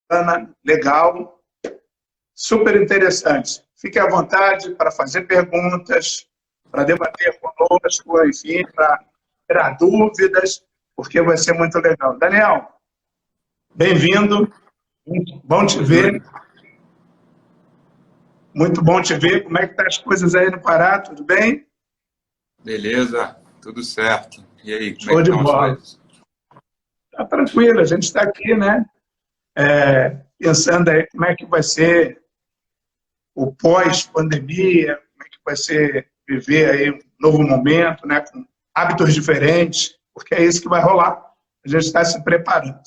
bacana, legal, super interessante. Fique à vontade para fazer perguntas, para debater conosco, enfim, para tirar dúvidas, porque vai ser muito legal. Daniel, bem-vindo, bom te ver, muito bom te ver. Como é que estão as coisas aí no Pará, tudo bem? Beleza, tudo certo. E aí, como é Show que de estão as bola. coisas? Tá tranquilo, a gente está aqui, né? Pensando aí como é que vai ser o pós-pandemia, como é que vai ser viver aí um novo momento, né? Com hábitos diferentes, porque é isso que vai rolar. A gente está se preparando.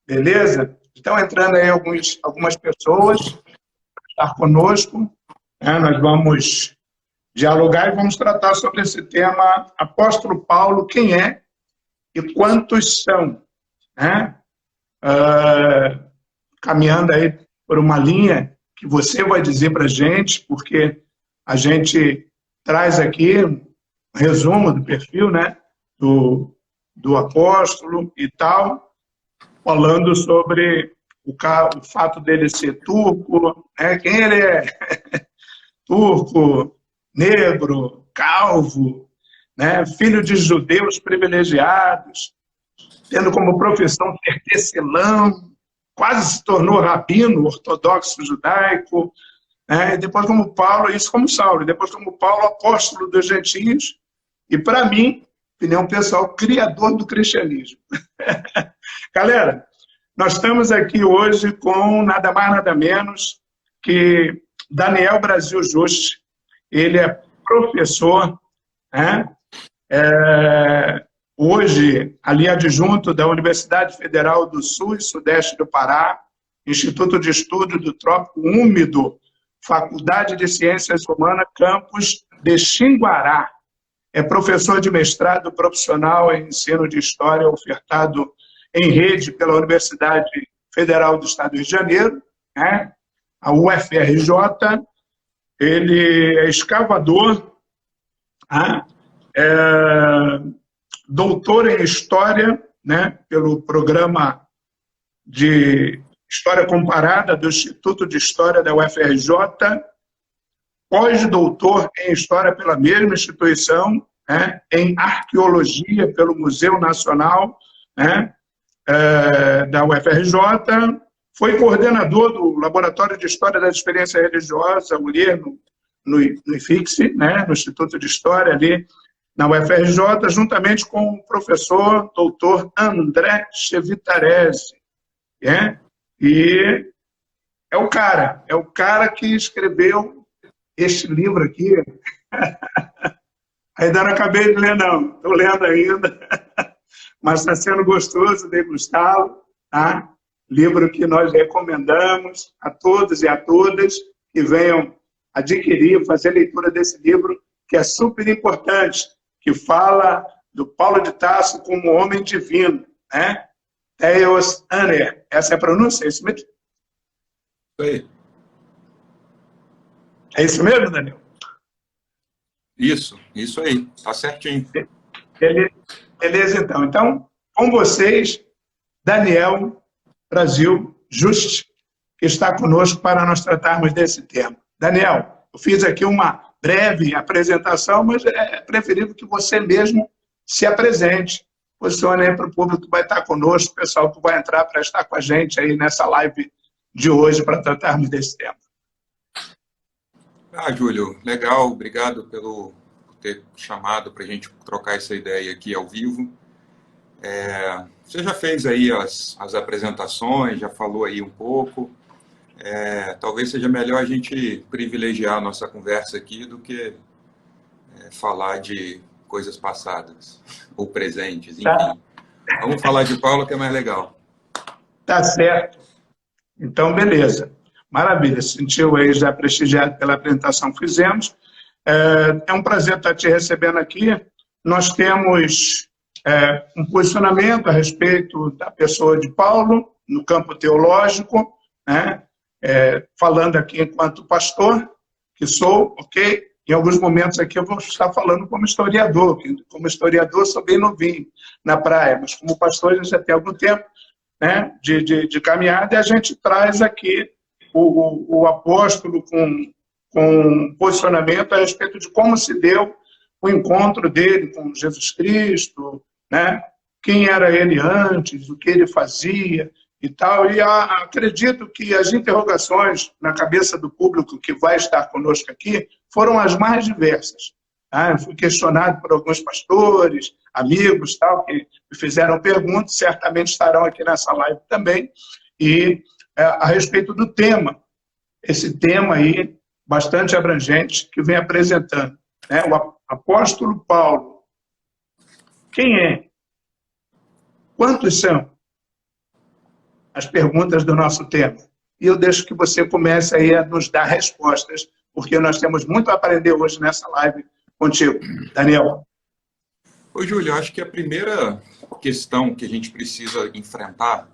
Beleza? Estão entrando aí algumas pessoas para estar conosco, né? Nós vamos dialogar e vamos tratar sobre esse tema. Apóstolo Paulo, quem é e quantos são? Né? Caminhando aí por uma linha que você vai dizer para a gente, porque a gente traz aqui um resumo do perfil, né, do apóstolo e tal, falando sobre o fato dele ser turco, né, quem ele é, turco, negro, calvo, né, filho de judeus privilegiados, tendo como profissão ser tecelão, quase se tornou rabino ortodoxo judaico, né? E depois como Paulo, isso como Saulo, e depois como Paulo, apóstolo dos gentios, e para mim, opinião pessoal, criador do cristianismo. Galera, nós estamos aqui hoje com nada mais, nada menos que Daniel Brasil Juste. Ele é professor, né? Hoje, ali adjunto da Universidade Federal do Sul e Sudeste do Pará, Instituto de Estudo do Trópico Úmido, Faculdade de Ciências Humanas, campus de Xinguará. É professor de mestrado profissional em ensino de história, ofertado em rede pela Universidade Federal do Estado do Rio de Janeiro, né? A UFRJ. Ele é escavador, né? Doutor em História, né, pelo programa de História Comparada do Instituto de História da UFRJ, pós-doutor em História pela mesma instituição, né, em Arqueologia pelo Museu Nacional, né, da UFRJ, foi coordenador do Laboratório de História da Experiência Religiosa, ULIR, no IFIX, né, no Instituto de História ali, na UFRJ, juntamente com o professor doutor André Chevitarese. Né? E é o cara que escreveu este livro aqui. Ainda não acabei de ler, não. Estou lendo ainda. Mas está sendo gostoso degustá-lo. Tá? Livro que nós recomendamos a todos e a todas que venham adquirir, fazer leitura desse livro, que é super importante, que fala do Paulo de Tarso como homem divino, né? Theos Aner. Essa é a pronúncia? É isso mesmo? É isso mesmo, Daniel? Isso aí, tá certinho. Beleza, então. Então, com vocês, Daniel Brasil Juste, que está conosco para nós tratarmos desse tema. Daniel, eu fiz aqui uma breve apresentação, mas é preferível que você mesmo se apresente, posicione aí para o público que vai estar conosco, o pessoal que vai entrar para estar com a gente aí nessa live de hoje para tratarmos desse tema. Júlio, legal, obrigado por ter chamado para a gente trocar essa ideia aqui ao vivo. Você já fez aí as apresentações, já falou aí um pouco. Talvez seja melhor a gente privilegiar a nossa conversa aqui do que falar de coisas passadas ou presentes, enfim. Tá. Vamos falar de Paulo, que é mais legal. Tá certo. Então, beleza. Maravilha. Sentiu aí já prestigiado pela apresentação que fizemos. É um prazer estar te recebendo aqui. Nós temos um posicionamento a respeito da pessoa de Paulo no campo teológico, né? Falando aqui enquanto pastor, que sou, ok? Em alguns momentos aqui eu vou estar falando como historiador. Como historiador sou bem novinho na praia, mas como pastor já tem algum tempo. né, de caminhada, e a gente traz aqui o apóstolo com posicionamento a respeito de como se deu o encontro dele com Jesus Cristo, né? Quem era ele antes, o que ele fazia e tal. E acredito que as interrogações na cabeça do público que vai estar conosco aqui foram as mais diversas. Eu fui questionado por alguns pastores, amigos, tal, que me fizeram perguntas, certamente estarão aqui nessa live também, e a respeito do tema, esse tema aí, bastante abrangente, que vem apresentando, né? O apóstolo Paulo, quem é? Quantos são? As perguntas do nosso tema. E eu deixo que você comece aí a nos dar respostas, porque nós temos muito a aprender hoje nessa live contigo. Daniel. Ô, Júlio, acho que a primeira questão que a gente precisa enfrentar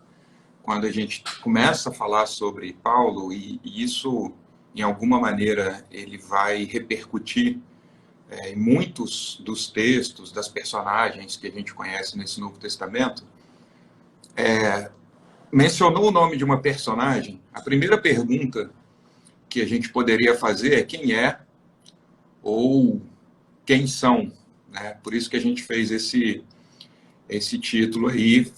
quando a gente começa a falar sobre Paulo, e isso, em alguma maneira, ele vai repercutir em muitos dos textos, das personagens que a gente conhece nesse Novo Testamento, mencionou o nome de uma personagem, a primeira pergunta que a gente poderia fazer é quem é ou quem são, né? Por isso que a gente fez esse título aí,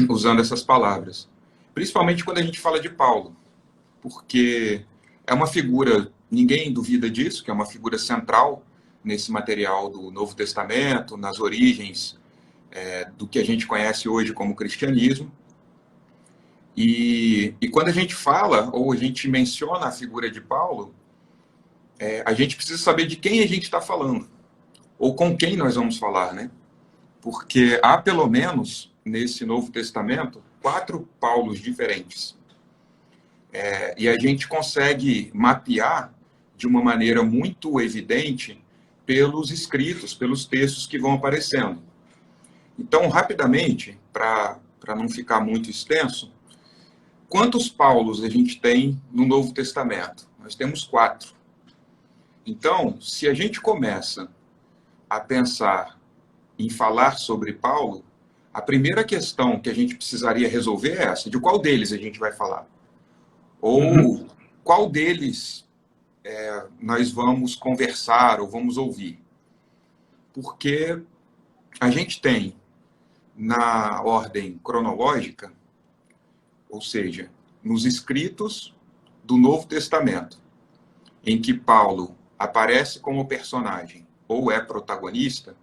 usando essas palavras. Principalmente quando a gente fala de Paulo, porque é uma figura, ninguém duvida disso, que é uma figura central nesse material do Novo Testamento, nas origens do que a gente conhece hoje como cristianismo. E quando a gente fala, ou a gente menciona a figura de Paulo, a gente precisa saber de quem a gente está falando, ou com quem nós vamos falar, né? Porque há, pelo menos, nesse Novo Testamento, 4 Paulos diferentes. E a gente consegue mapear de uma maneira muito evidente pelos escritos, pelos textos que vão aparecendo. Então, rapidamente, para não ficar muito extenso, quantos Paulos a gente tem no Novo Testamento? Nós temos 4. Então, se a gente começa a pensar em falar sobre Paulo, a primeira questão que a gente precisaria resolver é essa: de qual deles a gente vai falar? Ou qual deles nós vamos conversar ou vamos ouvir? Porque a gente tem, na ordem cronológica, ou seja, nos escritos do Novo Testamento, em que Paulo aparece como personagem ou é protagonista,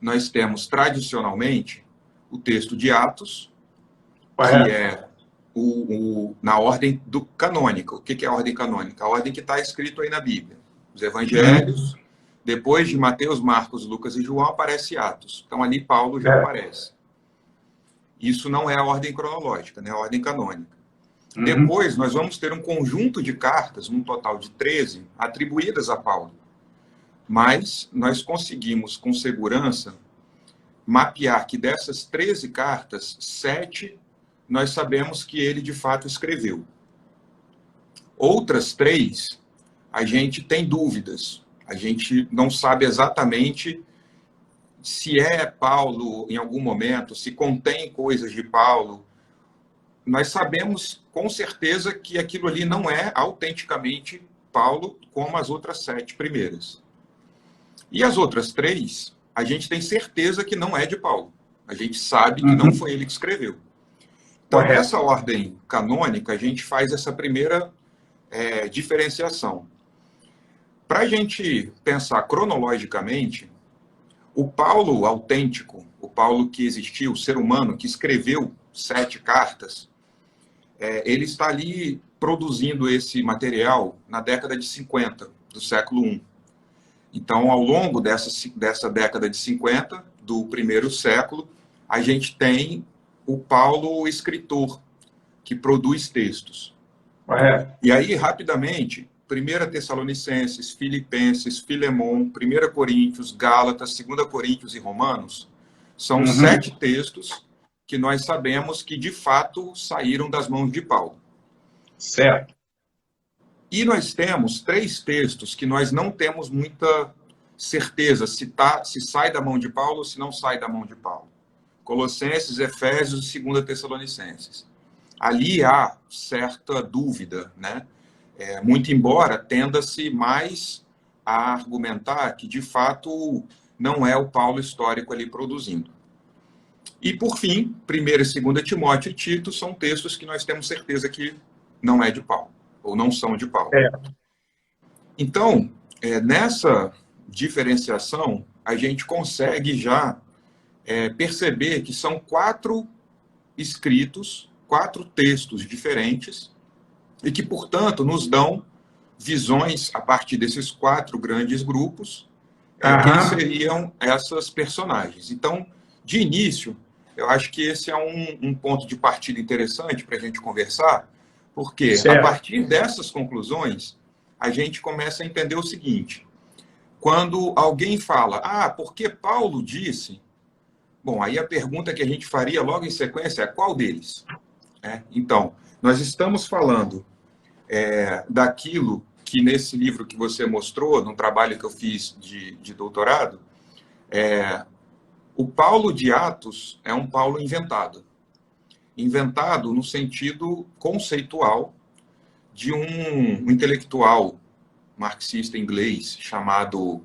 nós temos tradicionalmente o texto de Atos, que é na ordem canônica. O que é a ordem canônica? A ordem que está escrito aí na Bíblia. Os evangelhos, depois de Mateus, Marcos, Lucas e João, aparece Atos. Então ali Paulo já aparece. Isso não é a ordem cronológica, né? É a ordem canônica. Depois nós vamos ter um conjunto de cartas, um total de 13, atribuídas a Paulo. Mas nós conseguimos, com segurança, mapear que dessas 13 cartas, 7 nós sabemos que ele de fato escreveu. Outras 3, a gente tem dúvidas. A gente não sabe exatamente se é Paulo em algum momento, se contém coisas de Paulo. Nós sabemos com certeza que aquilo ali não é autenticamente Paulo, como as outras 7 primeiras. E as outras 3, a gente tem certeza que não é de Paulo. A gente sabe que não foi ele que escreveu. Então, nessa ordem canônica, a gente faz essa primeira diferenciação. Para a gente pensar cronologicamente, o Paulo autêntico, o Paulo que existiu, o ser humano que escreveu 7 cartas, ele está ali produzindo esse material na década de 50 do século I. Então, ao longo dessa década de 50, do primeiro século, a gente tem o Paulo escritor, que produz textos. E aí, rapidamente, 1 Tessalonicenses, Filipenses, Filemon, 1 Coríntios, Gálatas, 2 Coríntios e Romanos, são 7 textos que nós sabemos que, de fato, saíram das mãos de Paulo. Certo. E nós temos 3 textos que nós não temos muita certeza se sai da mão de Paulo ou se não sai da mão de Paulo. Colossenses, Efésios e 2 Tessalonicenses. Ali há certa dúvida, né? Muito embora tenda-se mais a argumentar que, de fato, não é o Paulo histórico ali produzindo. E, por fim, 1ª e 2ª Timóteo e Tito são textos que nós temos certeza que não é de Paulo, ou não são de Paulo. Então, nessa diferenciação, a gente consegue já perceber que são 4 escritos, 4 textos diferentes, e que, portanto, nos dão visões, a partir desses 4 grandes grupos, quem seriam essas personagens. Então, de início, eu acho que esse é um ponto de partida interessante para a gente conversar, porque, a partir dessas conclusões, a gente começa a entender o seguinte: quando alguém fala, porque Paulo disse... Bom, aí a pergunta que a gente faria logo em sequência é qual deles? Então, nós estamos falando daquilo que nesse livro que você mostrou, num trabalho que eu fiz de doutorado, o Paulo de Atos é um Paulo inventado. Inventado no sentido conceitual de um intelectual marxista inglês chamado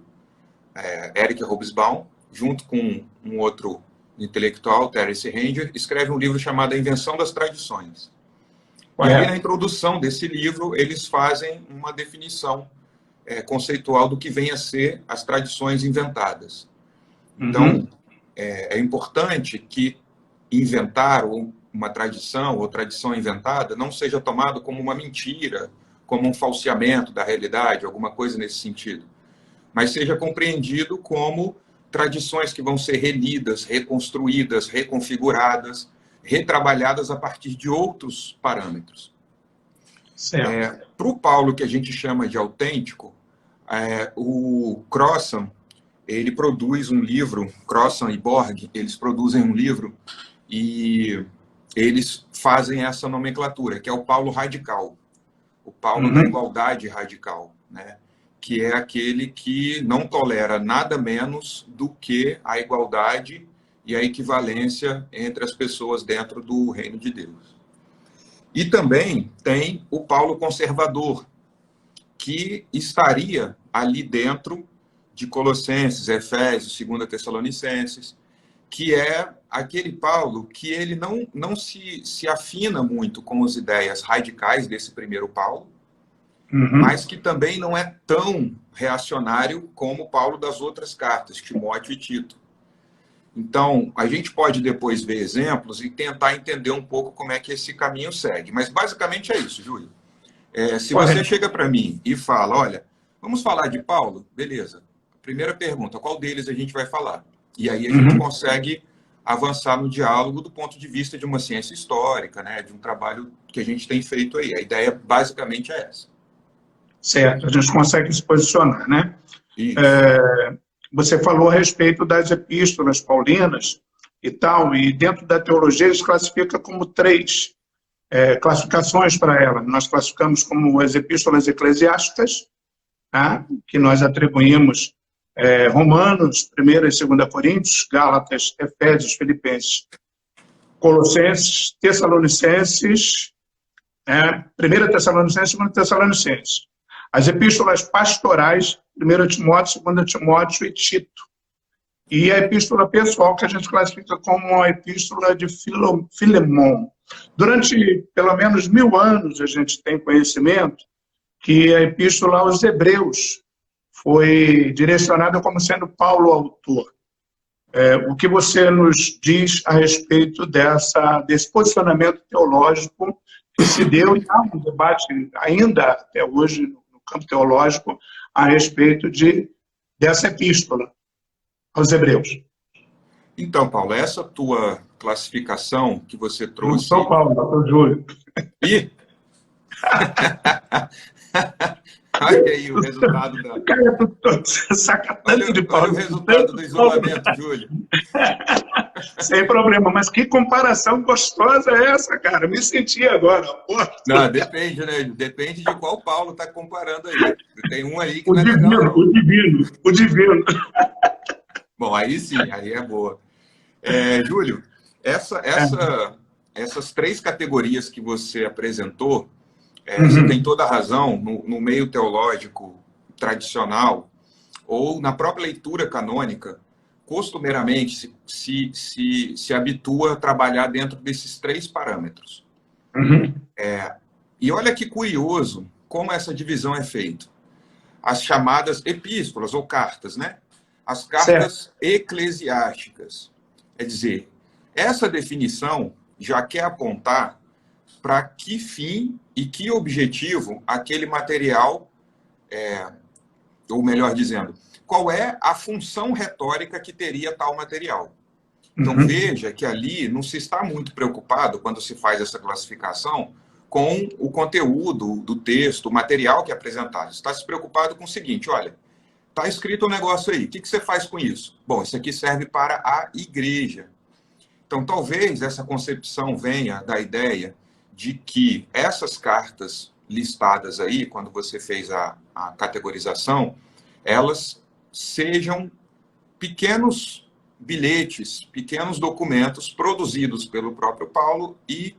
Eric Hobsbawm, junto com um outro intelectual, Terence Ranger, escreve um livro chamado A Invenção das Tradições. E ali na introdução desse livro, eles fazem uma definição conceitual do que vem a ser as tradições inventadas. Então, é importante que inventar uma tradição ou tradição inventada não seja tomado como uma mentira, como um falseamento da realidade, alguma coisa nesse sentido, mas seja compreendido como tradições que vão ser relidas, reconstruídas, reconfiguradas, retrabalhadas a partir de outros parâmetros. Para o Paulo, que a gente chama de autêntico, o Crossan, ele produz um livro, Crossan e Borg, eles produzem um livro e eles fazem essa nomenclatura, que é o Paulo radical, o Paulo da igualdade radical, né? Que é aquele que não tolera nada menos do que a igualdade e a equivalência entre as pessoas dentro do reino de Deus. E também tem o Paulo conservador, que estaria ali dentro de Colossenses, Efésios, 2 Tessalonicenses, que é aquele Paulo que ele não se afina muito com as ideias radicais desse primeiro Paulo, mas que também não é tão reacionário como Paulo das outras cartas, Timóteo e Tito. Então, a gente pode depois ver exemplos e tentar entender um pouco como é que esse caminho segue. Mas, basicamente, é isso, Júlio. Se você chega para mim e fala, olha, vamos falar de Paulo? Beleza. Primeira pergunta, qual deles a gente vai falar? E aí a gente consegue avançar no diálogo do ponto de vista de uma ciência histórica, né, de um trabalho que a gente tem feito aí. A ideia, basicamente, é essa. Certo, a gente consegue se posicionar, né? Você falou a respeito das epístolas paulinas e tal, e dentro da teologia eles classificam como 3 classificações para ela. Nós classificamos como as epístolas eclesiásticas, tá? Que nós atribuímos Romanos, 1ª e 2ª Coríntios, Gálatas, Efésios, Filipenses, Colossenses, Tessalonicenses, 1ª Tessalonicenses e 2ª Tessalonicenses. As epístolas pastorais, 1 Timóteo, 2 Timóteo e Tito. E a epístola pessoal, que a gente classifica como a epístola de Filemon. Durante pelo menos 1000 anos, a gente tem conhecimento que a epístola aos Hebreus foi direcionada como sendo Paulo o autor. O que você nos diz a respeito desse posicionamento teológico que se deu, e há um debate ainda até hoje no campo teológico a respeito dessa epístola aos Hebreus? Então, Paulo, essa tua classificação que você trouxe... Não sou Paulo, sou Júlio. Ih! Olha aí o resultado da... O cara saca tanto de Paulo. Olha o resultado do isolamento, Júlio. Sem problema, mas que comparação gostosa é essa, cara? Me senti agora. Porra. Não, depende, né? Depende de qual Paulo está comparando aí. Tem um aí que o não é divino, legal, não. O divino. Bom, aí sim, aí é boa. Júlio, essas três categorias que você apresentou, Uhum. você tem toda a razão, no meio teológico tradicional, ou na própria leitura canônica, costumeiramente se habitua a trabalhar dentro desses três parâmetros. Uhum. E olha que curioso como essa divisão é feita. As chamadas epístolas ou cartas, né? As cartas eclesiásticas. Quer dizer, essa definição já quer apontar para que fim e que objetivo aquele material, ou melhor dizendo, qual é a função retórica que teria tal material. Então, veja que ali não se está muito preocupado, quando se faz essa classificação, com o conteúdo do texto, o material que é apresentado. Está se preocupado com o seguinte, olha, está escrito um negócio aí, o que você faz com isso? Bom, isso aqui serve para a igreja. Então, talvez essa concepção venha da ideia de que essas cartas listadas aí, quando você fez a categorização, elas sejam pequenos bilhetes, pequenos documentos produzidos pelo próprio Paulo e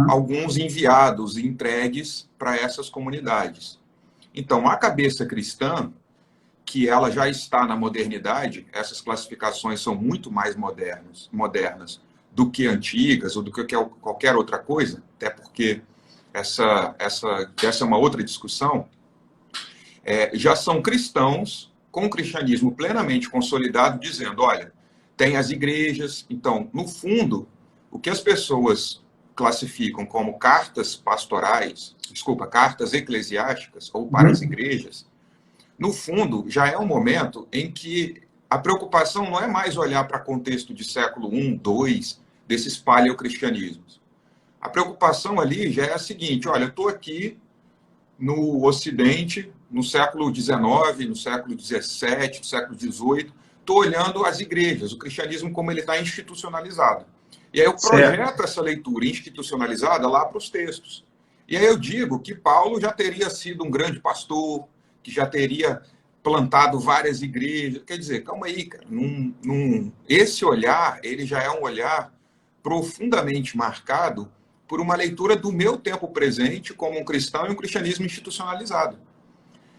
alguns enviados e entregues para essas comunidades. Então, a cabeça cristã, que ela já está na modernidade, essas classificações são muito mais modernas do que antigas ou do que qualquer outra coisa, até porque essa é uma outra discussão, já são cristãos com o cristianismo plenamente consolidado, dizendo, olha, tem as igrejas. Então, no fundo, o que as pessoas classificam como cartas pastorais, cartas eclesiásticas, ou para as igrejas, no fundo, já é um momento em que a preocupação não é mais olhar para contexto de século I, II, desses paleocristianismos. A preocupação ali já é a seguinte, olha, eu estou aqui no Ocidente, no século XIX, no século XVII, no século XVIII, estou olhando as igrejas, o cristianismo como ele está institucionalizado. E aí eu projeto essa leitura institucionalizada lá para os textos. E aí eu digo que Paulo já teria sido um grande pastor, que já teria plantado várias igrejas. Quer dizer, calma aí, cara. Esse olhar, ele já é um olhar profundamente marcado por uma leitura do meu tempo presente como um cristão e um cristianismo institucionalizado.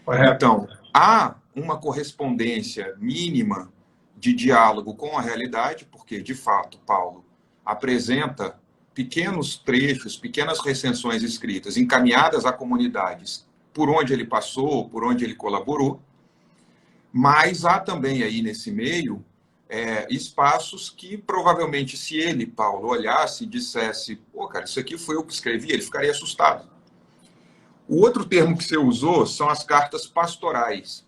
Correto. Então, há uma correspondência mínima de diálogo com a realidade, porque, de fato, Paulo apresenta pequenos trechos, pequenas recensões escritas encaminhadas a comunidades por onde ele passou, por onde ele colaborou, mas há também aí nesse meio espaços que provavelmente, se ele, Paulo, olhasse e dissesse, pô, cara, isso aqui foi eu que escrevi, ele ficaria assustado. O outro termo que você usou são as cartas pastorais.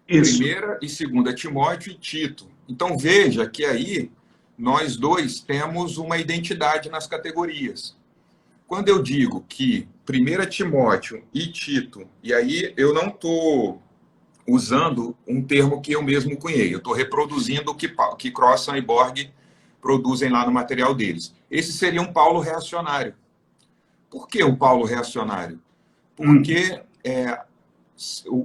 Isso. 1ª e 2ª Timóteo e Tito. Então, veja que aí nós dois temos uma identidade nas categorias. Quando eu digo que 1ª Timóteo e Tito, e aí eu não estou usando um termo que eu mesmo cunhei, eu estou reproduzindo o que Crossan e Borg produzem lá no material deles. Esse seria um Paulo reacionário. Por que um Paulo reacionário? Porque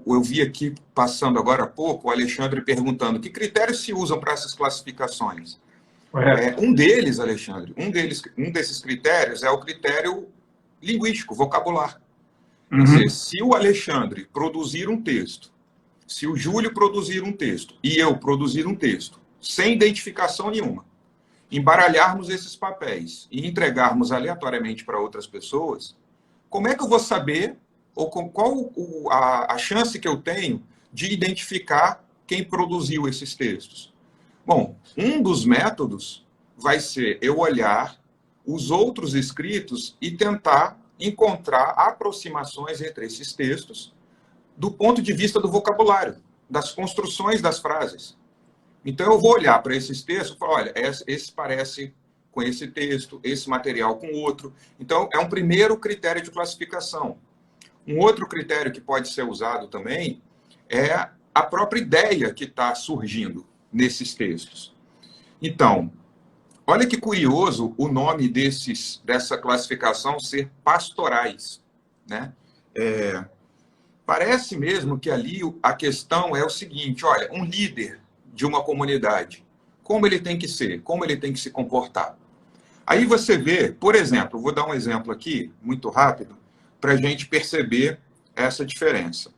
eu vi aqui, passando agora há pouco, o Alexandre perguntando que critérios se usam para essas classificações. Um deles, Alexandre, um desses critérios é o critério linguístico, vocabular. Quer dizer, se o Alexandre produzir um texto, se o Júlio produzir um texto e eu produzir um texto, sem identificação nenhuma, embaralharmos esses papéis e entregarmos aleatoriamente para outras pessoas, como é que eu vou saber, ou qual a chance que eu tenho de identificar quem produziu esses textos? Bom, um dos métodos vai ser eu olhar os outros escritos e tentar encontrar aproximações entre esses textos do ponto de vista do vocabulário, das construções das frases. Então, eu vou olhar para esses textos e falar, olha, esse parece com esse texto, esse material com outro. Então, é um primeiro critério de classificação. Um outro critério que pode ser usado também é a própria ideia que está surgindo nesses textos. Então, olha que curioso o nome dessa classificação ser pastorais, né? Parece mesmo que ali a questão é o seguinte, olha, um líder de uma comunidade, como ele tem que ser, como ele tem que se comportar? Aí você vê, por exemplo, vou dar um exemplo aqui, muito rápido, para a gente perceber essa diferença.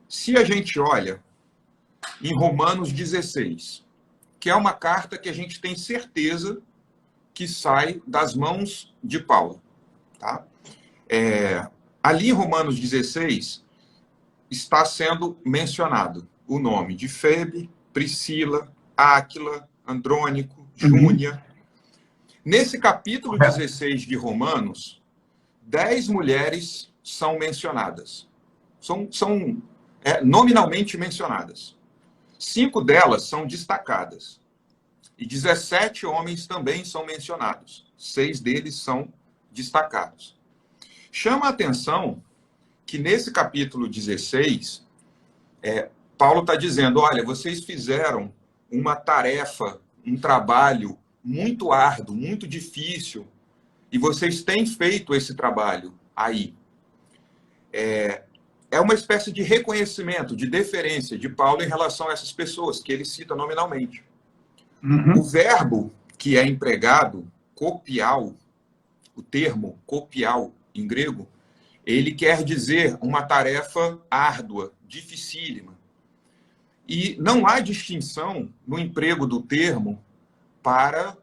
Se a gente olha em Romanos 16, que é uma carta que a gente tem certeza que sai das mãos de Paulo. Tá? Ali em Romanos 16, está sendo mencionado o nome de Febe, Priscila, Áquila, Andrônico, Júnia. Nesse capítulo 16 de Romanos, 10 mulheres são mencionadas. São nominalmente mencionadas. 5 delas são destacadas. E 17 homens também são mencionados. 6 deles são destacados. Chama a atenção que nesse capítulo 16, Paulo está dizendo, olha, vocês fizeram uma tarefa, um trabalho muito árduo, muito difícil, e vocês têm feito esse trabalho aí. É uma espécie de reconhecimento, de deferência de Paulo em relação a essas pessoas, que ele cita nominalmente. O verbo que é empregado, kopiao, o termo kopiao em grego, ele quer dizer uma tarefa árdua, dificílima. E não há distinção no emprego do termo para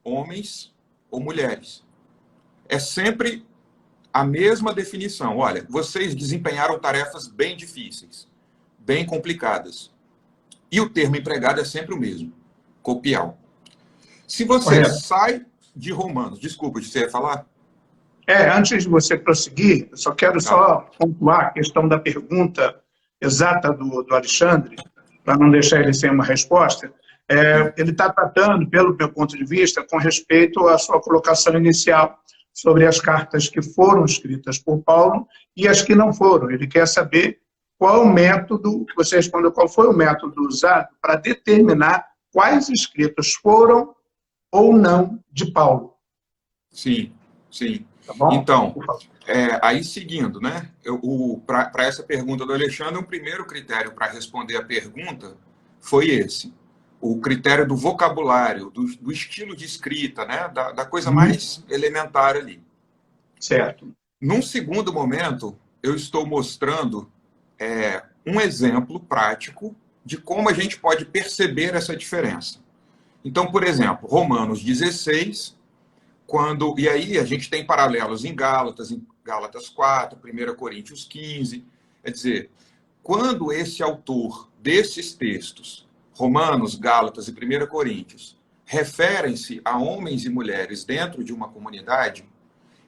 homens ou mulheres. É sempre a mesma definição. Olha, vocês desempenharam tarefas bem difíceis, bem complicadas. E o termo empregado é sempre o mesmo, kopiao. Se você sai de Romanos... Desculpa, você ia falar? Antes de você prosseguir, eu só quero pontuar a questão da pergunta exata do Alexandre, para não deixar ele sem uma resposta. Ele está tratando, pelo meu ponto de vista, com respeito à sua colocação inicial sobre as cartas que foram escritas por Paulo e as que não foram. Ele quer saber qual o método, que você respondeu, qual foi o método usado para determinar quais escritos foram ou não de Paulo. Sim, sim. Tá bom? Então, aí seguindo, né? Para essa pergunta do Alexandre, o primeiro critério para responder a pergunta foi esse. O critério do vocabulário, do estilo de escrita, né? Da coisa mais elementar ali. Certo. Num segundo momento, eu estou mostrando um exemplo prático de como a gente pode perceber essa diferença. Então, por exemplo, Romanos 16, e aí a gente tem paralelos em Gálatas 4, 1 Coríntios 15. Quer dizer, quando esse autor desses textos, Romanos, Gálatas e 1 Coríntios, referem-se a homens e mulheres dentro de uma comunidade,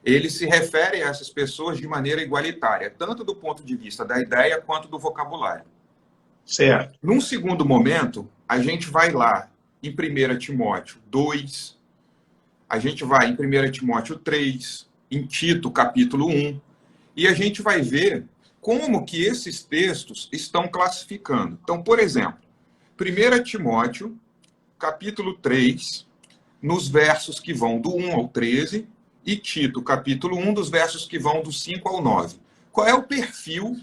eles se referem a essas pessoas de maneira igualitária, tanto do ponto de vista da ideia quanto do vocabulário. Certo. Num segundo momento, a gente vai lá em 1 Timóteo 2, a gente vai em 1 Timóteo 3, em Tito, capítulo 1, e a gente vai ver como que esses textos estão classificando. Então, por exemplo, 1 Timóteo, capítulo 3, nos versos que vão do 1 ao 13, e Tito, capítulo 1, dos versos que vão do 5 ao 9. Qual é o perfil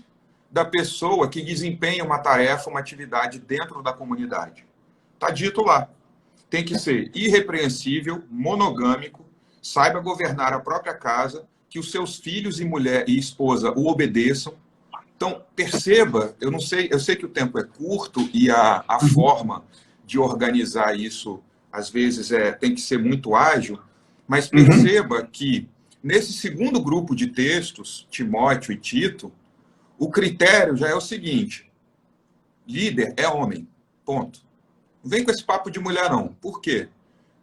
da pessoa que desempenha uma tarefa, uma atividade dentro da comunidade? Está dito lá. Tem que ser irrepreensível, monogâmico, saiba governar a própria casa, que os seus filhos e mulher e esposa o obedeçam. Então, perceba, eu sei que o tempo é curto e a forma de organizar isso, às vezes, tem que ser muito ágil, mas perceba que, nesse segundo grupo de textos, Timóteo e Tito, o critério já é o seguinte: líder é homem, ponto. Não vem com esse papo de mulher, não. Por quê?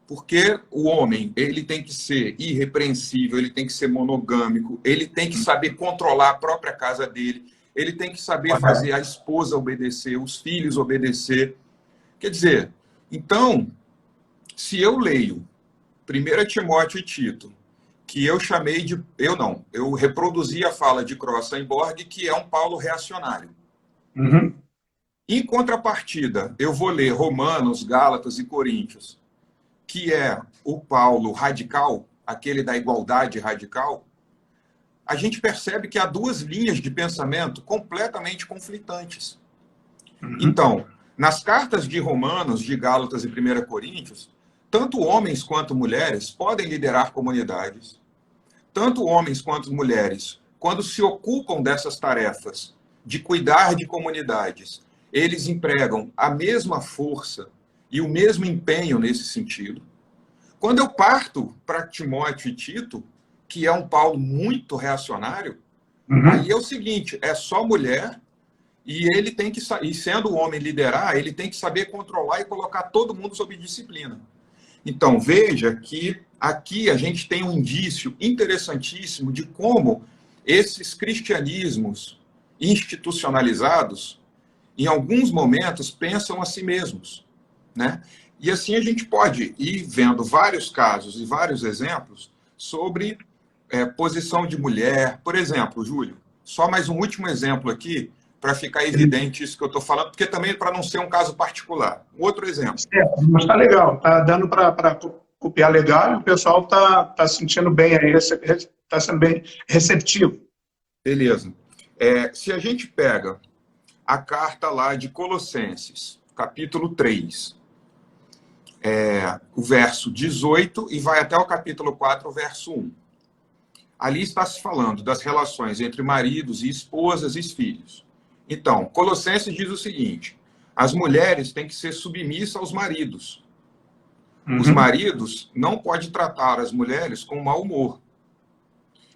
Porque o homem, ele tem que ser irrepreensível, ele tem que ser monogâmico, ele tem que saber controlar a própria casa dele, ele tem que saber fazer a esposa obedecer, os filhos obedecer. Quer dizer, então, se eu leio 1 Timóteo e Tito, que eu chamei de... Eu reproduzi a fala de Crossenborg, que é um Paulo reacionário. Em contrapartida, eu vou ler Romanos, Gálatas e Coríntios, que é o Paulo radical, aquele da igualdade radical. A gente percebe que há duas linhas de pensamento completamente conflitantes. Então, nas cartas de Romanos, de Gálatas e 1 Coríntios, tanto homens quanto mulheres podem liderar comunidades. Tanto homens quanto mulheres, quando se ocupam dessas tarefas de cuidar de comunidades, eles empregam a mesma força e o mesmo empenho nesse sentido. Quando eu parto para Timóteo e Tito, que é um Paulo muito reacionário, aí é o seguinte, é só mulher, e ele tem que, e sendo o homem liderar, ele tem que saber controlar e colocar todo mundo sob disciplina. Então, veja que aqui a gente tem um indício interessantíssimo de como esses cristianismos institucionalizados, em alguns momentos, pensam a si mesmos, né? E assim a gente pode ir vendo vários casos e vários exemplos sobre posição de mulher. Por exemplo, Júlio, só mais um último exemplo aqui, para ficar evidente isso que eu estou falando, porque também para não ser um caso particular. Outro exemplo. Mas está legal, está dando para copiar legal e o pessoal está sentindo bem aí, está sendo bem receptivo. Beleza. Se a gente pega a carta lá de Colossenses, capítulo 3, o verso 18 e vai até o capítulo 4, verso 1. Ali está se falando das relações entre maridos e esposas e filhos. Então, Colossenses diz o seguinte: as mulheres têm que ser submissas aos maridos. Os maridos não podem tratar as mulheres com mau humor.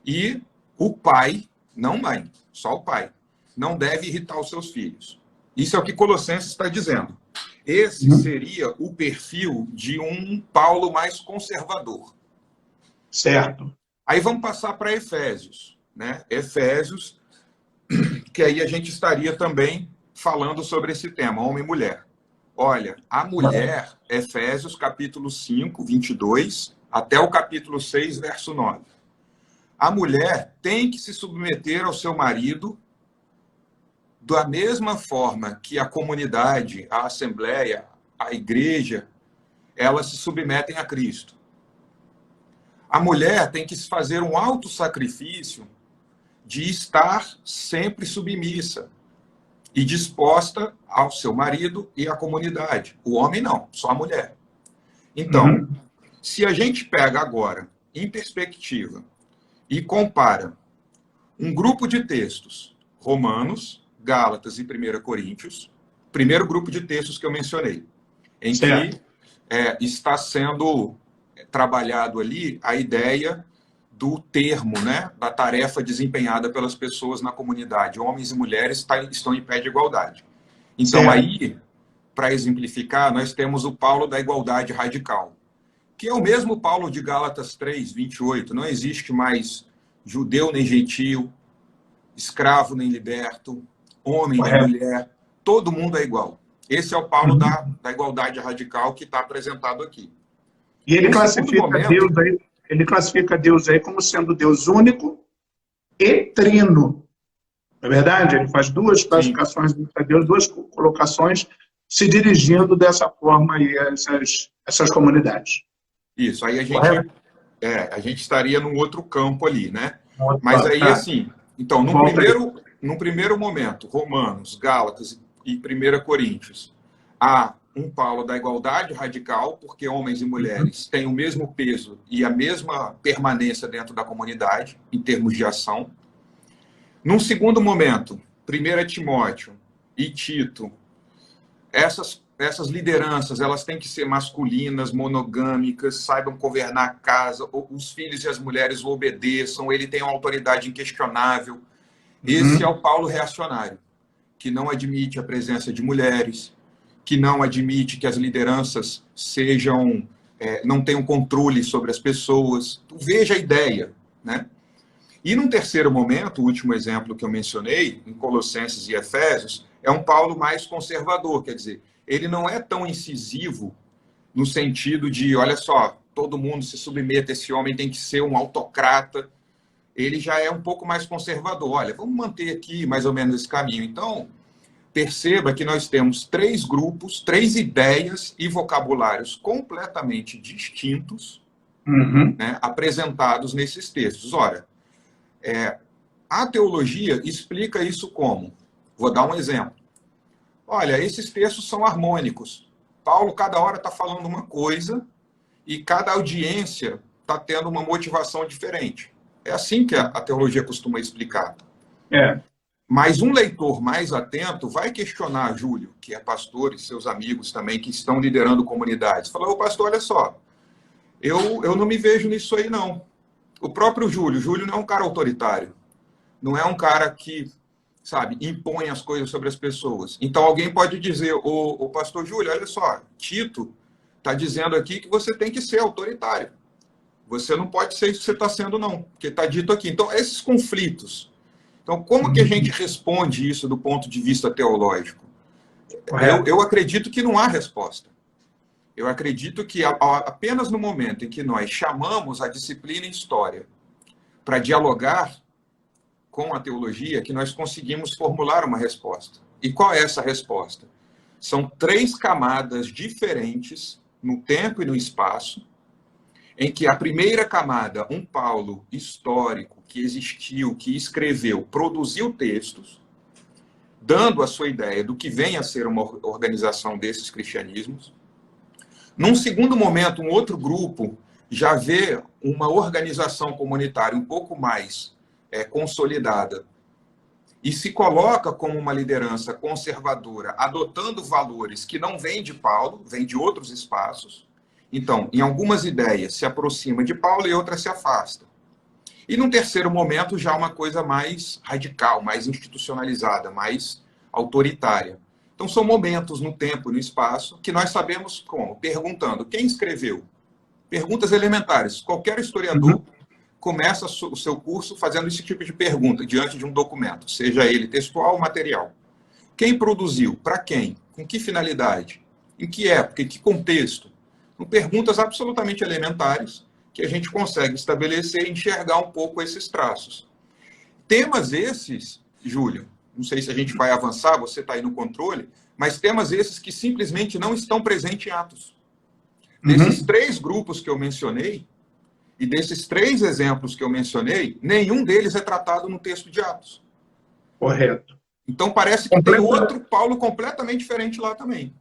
E o pai, não mãe, só o pai, não deve irritar os seus filhos. Isso é o que Colossenses está dizendo. Esse seria o perfil de um Paulo mais conservador. Certo. Aí vamos passar para Efésios, né? Efésios, que aí a gente estaria também falando sobre esse tema, homem e mulher. Olha, a mulher, Efésios capítulo 5, 22, até o capítulo 6, verso 9. A mulher tem que se submeter ao seu marido da mesma forma que a comunidade, a assembleia, a igreja, elas se submetem a Cristo. A mulher tem que fazer um autossacrifício de estar sempre submissa e disposta ao seu marido e à comunidade. O homem não, só a mulher. Então, se a gente pega agora, em perspectiva, e compara um grupo de textos, Romanos, Gálatas e 1 Coríntios, primeiro grupo de textos que eu mencionei, em que está sendo trabalhado ali a ideia do termo, né, da tarefa desempenhada pelas pessoas na comunidade. Homens e mulheres estão em pé de igualdade. Então, aí, para exemplificar, nós temos o Paulo da igualdade radical, que é o mesmo Paulo de Gálatas 3, 28. Não existe mais judeu nem gentio, escravo nem liberto, homem nem mulher, todo mundo é igual. Esse é o Paulo da igualdade radical que está apresentado aqui. E ele classifica Deus aí como sendo Deus único e trino. Não é verdade? Ele faz duas classificações de Deus, duas colocações, se dirigindo dessa forma aí a essas comunidades. Isso, aí a gente estaria num outro campo ali, né? Mas aí, assim, então, num primeiro momento, Romanos, Gálatas e 1 Coríntios, há um Paulo da igualdade radical, porque homens e mulheres têm o mesmo peso e a mesma permanência dentro da comunidade, em termos de ação. Num segundo momento, 1 Timóteo e Tito, essas lideranças, elas têm que ser masculinas, monogâmicas, saibam governar a casa, os filhos e as mulheres o obedeçam, ele tem uma autoridade inquestionável. Esse é o Paulo reacionário, que não admite a presença de mulheres, que não admite que as lideranças não tenham controle sobre as pessoas. Veja a ideia, né? E num terceiro momento, o último exemplo que eu mencionei, em Colossenses e Efésios, é um Paulo mais conservador, quer dizer, ele não é tão incisivo no sentido de, olha só, todo mundo se submeta, esse homem tem que ser um autocrata. Ele já é um pouco mais conservador. Olha, vamos manter aqui mais ou menos esse caminho. Então, perceba que nós temos 3 grupos, 3 ideias e vocabulários completamente distintos, né, apresentados nesses textos. Ora, a teologia explica isso como? Vou dar um exemplo. Olha, esses textos são harmônicos. Paulo, cada hora, está falando uma coisa e cada audiência está tendo uma motivação diferente. É assim que a teologia costuma explicar. É. Mas um leitor mais atento vai questionar Júlio, que é pastor, e seus amigos também, que estão liderando comunidades. Fala, ô pastor, olha só, eu não me vejo nisso aí, não. O próprio Júlio não é um cara autoritário. Não é um cara que, sabe, impõe as coisas sobre as pessoas. Então alguém pode dizer, ô pastor Júlio, olha só, Tito está dizendo aqui que você tem que ser autoritário. Você não pode ser isso que você está sendo, não, porque está dito aqui. Então, esses conflitos. Então, como que a gente responde isso do ponto de vista teológico? Eu acredito que não há resposta. Eu acredito que apenas no momento em que nós chamamos a disciplina em história para dialogar com a teologia, que nós conseguimos formular uma resposta. E qual é essa resposta? São 3 camadas diferentes no tempo e no espaço, em que a primeira camada, um Paulo histórico, que existiu, que escreveu, produziu textos, dando a sua ideia do que vem a ser uma organização desses cristianismos. Num segundo momento, um outro grupo já vê uma organização comunitária um pouco mais consolidada e se coloca como uma liderança conservadora, adotando valores que não vêm de Paulo, vêm de outros espaços. Então, em algumas ideias se aproxima de Paulo e outras se afasta. E num terceiro momento, já uma coisa mais radical, mais institucionalizada, mais autoritária. Então, são momentos no tempo e no espaço que nós sabemos como? Perguntando quem escreveu. Perguntas elementares. Qualquer historiador começa o seu curso fazendo esse tipo de pergunta diante de um documento, seja ele textual ou material. Quem produziu? Para quem? Com que finalidade? Em que época? Em que contexto? São perguntas absolutamente elementares que a gente consegue estabelecer e enxergar um pouco esses traços. Temas esses, Júlio, não sei se a gente vai avançar, você está aí no controle, mas temas esses que simplesmente não estão presentes em Atos. Desses 3 grupos que eu mencionei, e desses 3 exemplos que eu mencionei, nenhum deles é tratado no texto de Atos. Correto. Então parece que tem outro Paulo completamente diferente lá também.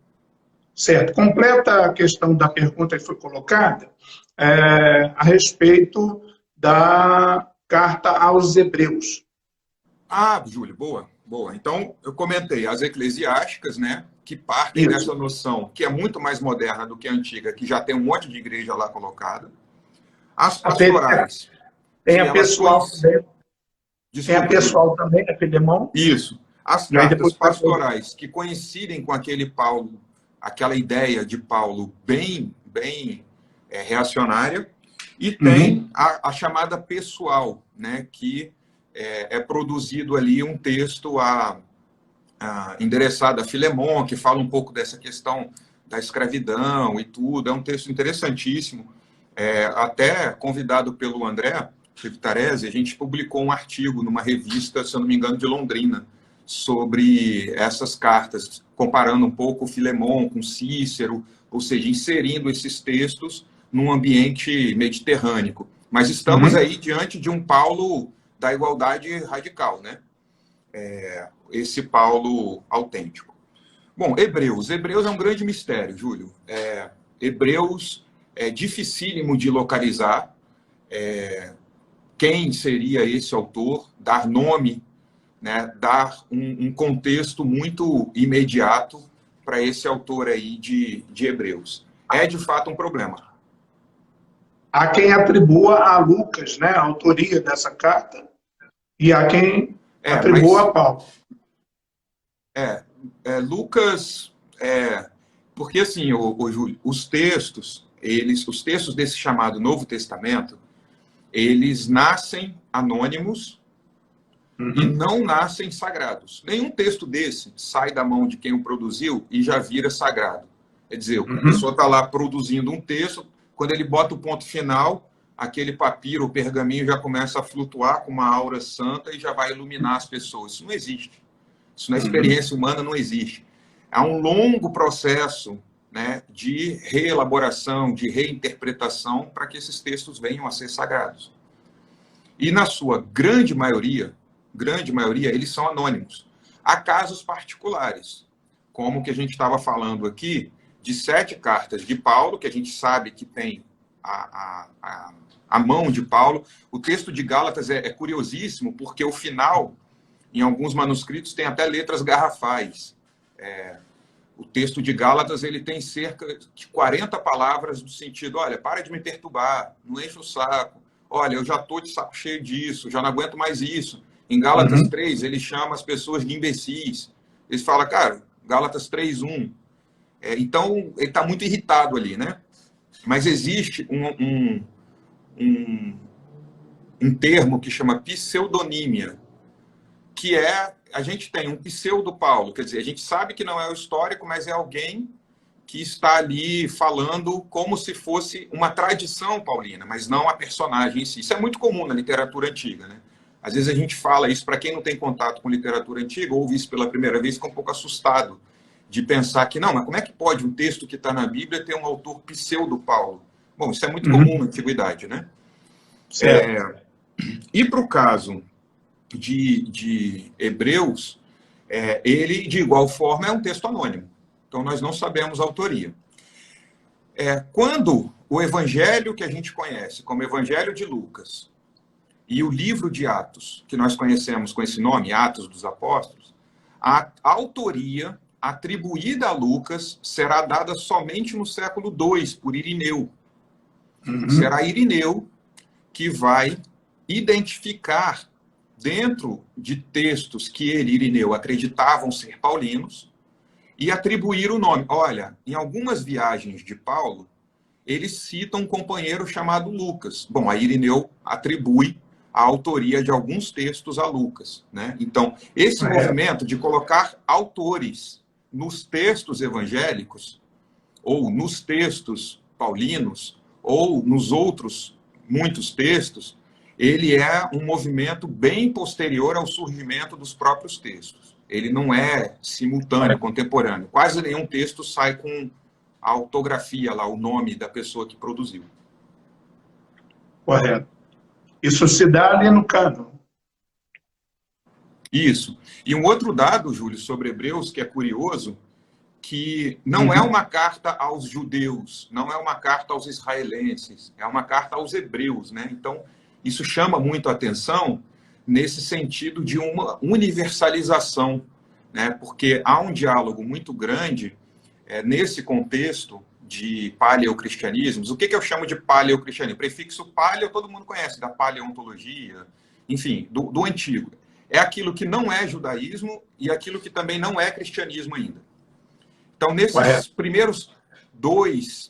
Certo. Completa a questão da pergunta que foi colocada a respeito da carta aos Hebreus. Ah, Júlio, boa, boa. Então, eu comentei as eclesiásticas, né, que partem dessa noção, que é muito mais moderna do que a antiga, que já tem um monte de igreja lá colocada. As pastorais. Tem a pessoal também. Tem a pessoal também, a Filemão. Isso. As cartas pastorais, que coincidem com aquele Paulo, aquela ideia de Paulo bem reacionária, e tem a chamada pessoal, né, que é produzido ali um texto endereçado a Filemão, que fala um pouco dessa questão da escravidão e tudo. É um texto interessantíssimo. Até convidado pelo André Vitarese, a gente publicou um artigo numa revista, se eu não me engano, de Londrina, sobre essas cartas, comparando um pouco o Filemão com Cícero, ou seja, inserindo esses textos num ambiente mediterrâneo. Mas estamos aí diante de um Paulo da igualdade radical, né? Esse Paulo autêntico. Bom, Hebreus é um grande mistério, Júlio. Hebreus é dificílimo de localizar quem seria esse autor, dar nome, né, dar um contexto muito imediato para esse autor aí de Hebreus. É, de fato, um problema. Há quem atribua a Lucas, né, a autoria dessa carta, e há quem atribua a Paulo. Lucas, porque assim, Júlio, os textos desse chamado Novo Testamento, eles nascem anônimos e não nascem sagrados. Nenhum texto desse sai da mão de quem o produziu e já vira sagrado. Quer dizer, a pessoa está lá produzindo um texto, quando ele bota o ponto final, aquele papiro, o pergaminho já começa a flutuar com uma aura santa e já vai iluminar as pessoas. Isso não existe. Isso na experiência humana não existe. Há um longo processo, né, de reelaboração, de reinterpretação para que esses textos venham a ser sagrados. E na sua grande maioria, eles são anônimos. Há casos particulares, como que a gente estava falando aqui, de 7 cartas de Paulo, que a gente sabe que tem a mão de Paulo. O texto de Gálatas é curiosíssimo, porque o final, em alguns manuscritos, tem até letras garrafais. O texto de Gálatas ele tem cerca de 40 palavras no sentido, olha, para de me perturbar, não enche o saco, olha, eu já estou de saco cheio disso, já não aguento mais isso. Em Gálatas 3, ele chama as pessoas de imbecis. Ele fala, cara, Gálatas 3:1. Então, ele está muito irritado ali, né? Mas existe um termo que chama pseudonímia, que a gente tem um pseudo Paulo, quer dizer, a gente sabe que não é o histórico, mas é alguém que está ali falando como se fosse uma tradição paulina, mas não a personagem em si. Isso é muito comum na literatura antiga, né? Às vezes a gente fala isso, para quem não tem contato com literatura antiga, ouve isso pela primeira vez, fica um pouco assustado de pensar que, não, mas como é que pode um texto que está na Bíblia ter um autor pseudo Paulo? Bom, isso é muito comum na antiguidade, né? E para o caso de Hebreus, ele, de igual forma, é um texto anônimo. Então, nós não sabemos a autoria. Quando o evangelho que a gente conhece como Evangelho de Lucas e o livro de Atos, que nós conhecemos com esse nome, Atos dos Apóstolos, a autoria atribuída a Lucas será dada somente no século II, por Irineu. Será Irineu que vai identificar, dentro de textos que ele, Irineu, acreditavam ser paulinos, e atribuir o nome. Olha, em algumas viagens de Paulo, eles citam um companheiro chamado Lucas. Bom, a Irineu atribui a autoria de alguns textos a Lucas, né? Então, esse movimento de colocar autores nos textos evangélicos, ou nos textos paulinos, ou nos outros muitos textos, ele é um movimento bem posterior ao surgimento dos próprios textos. Ele não é simultâneo, contemporâneo. Quase nenhum texto sai com a autografia lá, o nome da pessoa que produziu. Correto. Isso se dá ali no cânon. Isso. E um outro dado, Júlio, sobre Hebreus, que é curioso, que não é uma carta aos judeus, não é uma carta aos israelenses, é uma carta aos hebreus, né? Então, isso chama muito a atenção nesse sentido de uma universalização, né? Porque há um diálogo muito grande nesse contexto de paleocristianismos. O que eu chamo de paleocristianismo? O prefixo paleo todo mundo conhece, da paleontologia, enfim, do antigo. É aquilo que não é judaísmo e aquilo que também não é cristianismo ainda. Então, nesses primeiros dois